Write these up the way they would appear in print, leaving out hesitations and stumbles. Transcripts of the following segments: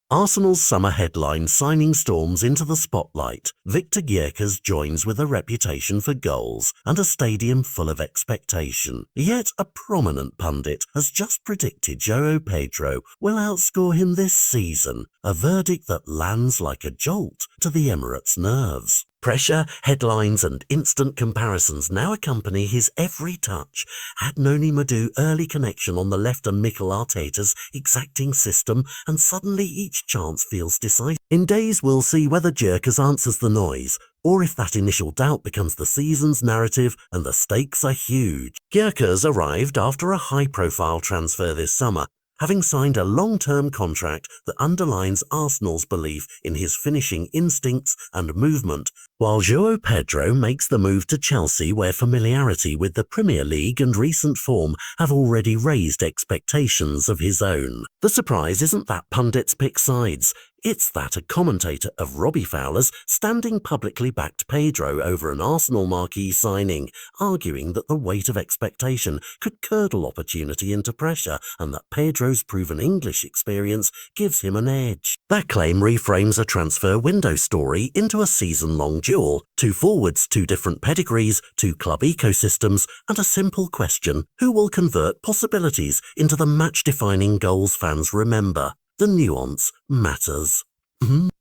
Arsenal's summer headline signing storms into the spotlight. Victor Gyokeres joins with a reputation for goals and a stadium full of expectation. Yet a prominent pundit has just predicted João Pedro will outscore him this season, a verdict that lands like a jolt to the Emirates' nerves. Pressure, headlines and instant comparisons now accompany his every touch. Had Noni Madu early connection on the left and Mikel Arteta's exacting system, and suddenly each chance feels decisive. In days we'll see whether Gyökeres answers the noise, or if that initial doubt becomes the season's narrative and the stakes are huge. Gyökeres arrived after a high-profile transfer this summer, having signed a long-term contract that underlines Arsenal's belief in his finishing instincts and movement, while João Pedro makes the move to Chelsea, where familiarity with the Premier League and recent form have already raised expectations of his own. The surprise isn't that pundits pick sides. It's that a commentator of Robbie Fowler's standing publicly backed Pedro over an Arsenal marquee signing, arguing that the weight of expectation could curdle opportunity into pressure and that Pedro's proven English experience gives him an edge. That claim reframes a transfer window story into a season-long duel. Two forwards, two different pedigrees, two club ecosystems, and a simple question: who will convert possibilities into the match-defining goals fans remember? The nuance matters.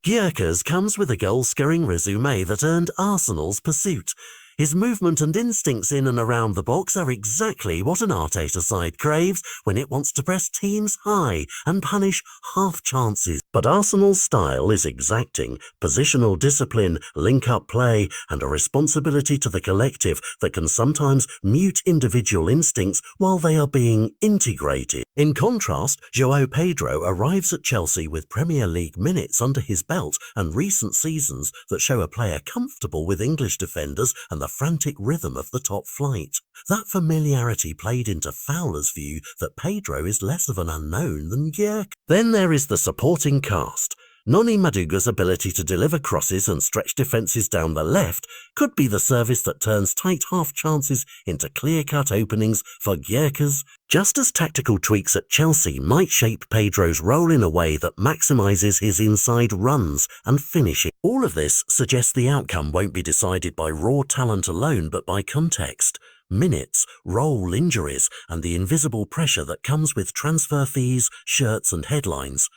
Gyokeres comes with a goal-scoring resume that earned Arsenal's pursuit. His movement and instincts in and around the box are exactly what an Arteta side craves when it wants to press teams high and punish half chances. But Arsenal's style is exacting: positional discipline, link-up play, and a responsibility to the collective that can sometimes mute individual instincts while they are being integrated. In contrast, Joao Pedro arrives at Chelsea with Premier League minutes under his belt and recent seasons that show a player comfortable with English defenders and the frantic rhythm of the top flight. That familiarity played into Fowler's view that Pedro is less of an unknown than Gyökeres. Then there is the supporting cast. Noni Maduga's ability to deliver crosses and stretch defences down the left could be the service that turns tight half chances into clear-cut openings for Gyokeres, just as tactical tweaks at Chelsea might shape Pedro's role in a way that maximises his inside runs and finishing. All of this suggests the outcome won't be decided by raw talent alone, but by context, minutes, role, injuries, and the invisible pressure that comes with transfer fees, shirts and headlines.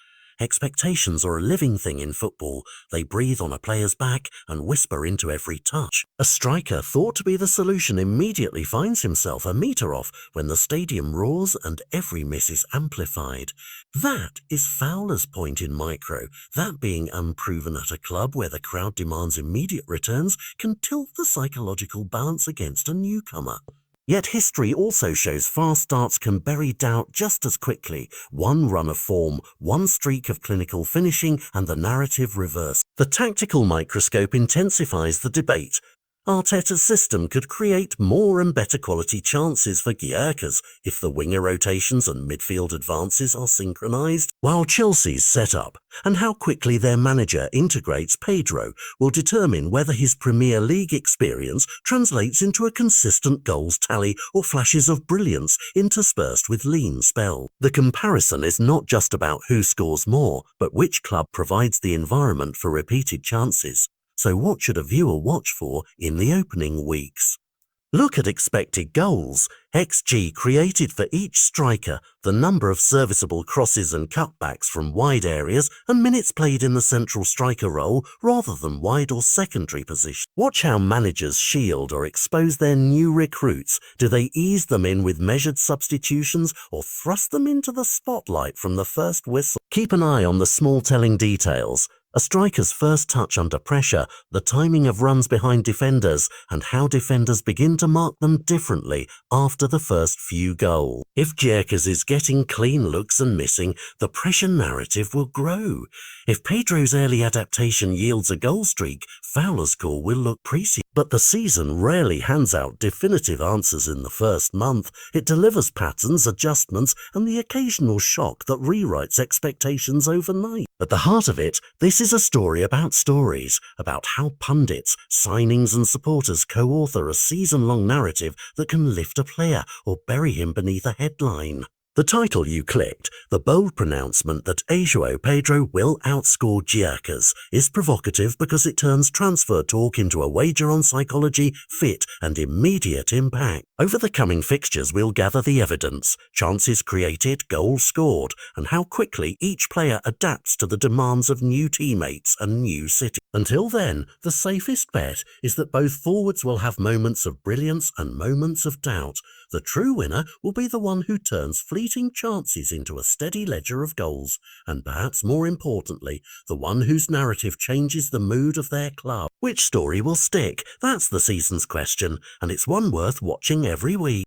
Expectations are a living thing in football. They breathe on a player's back and whisper into every touch. A striker thought to be the solution immediately finds himself a metre off when the stadium roars and every miss is amplified. That is Fowler's point in micro. That being unproven at a club where the crowd demands immediate returns can tilt the psychological balance against a newcomer. Yet history also shows fast starts can bury doubt just as quickly. One run of form, one streak of clinical finishing, and the narrative reversed. The tactical microscope intensifies the debate. Arteta's system could create more and better quality chances for Gyökeres if the winger rotations and midfield advances are synchronised, while Chelsea's setup and how quickly their manager integrates Pedro will determine whether his Premier League experience translates into a consistent goals tally or flashes of brilliance interspersed with lean spells. The comparison is not just about who scores more, but which club provides the environment for repeated chances. So what should a viewer watch for in the opening weeks? Look at expected goals, XG created for each striker, the number of serviceable crosses and cutbacks from wide areas, and minutes played in the central striker role rather than wide or secondary position. Watch how managers shield or expose their new recruits. Do they ease them in with measured substitutions or thrust them into the spotlight from the first whistle? Keep an eye on the small telling details. A striker's first touch under pressure, the timing of runs behind defenders, and how defenders begin to mark them differently after the first few goals. If Gyökeres is getting clean looks and missing, the pressure narrative will grow. If Pedro's early adaptation yields a goal streak, Fowler's call will look prescient. But the season rarely hands out definitive answers in the first month. It delivers patterns, adjustments, and the occasional shock that rewrites expectations overnight. At the heart of it, this is a story about stories, about how pundits, signings and supporters co-author a season-long narrative that can lift a player or bury him beneath a headline. The title you clicked, the bold pronouncement that João Pedro will outscore Gyökeres, is provocative because it turns transfer talk into a wager on psychology, fit and immediate impact. Over the coming fixtures we'll gather the evidence, chances created, goals scored, and how quickly each player adapts to the demands of new teammates and new city. Until then, the safest bet is that both forwards will have moments of brilliance and moments of doubt. The true winner will be the one who turns fleeting chances into a steady ledger of goals, and perhaps more importantly, the one whose narrative changes the mood of their club. Which story will stick? That's the season's question, and it's one worth watching every week.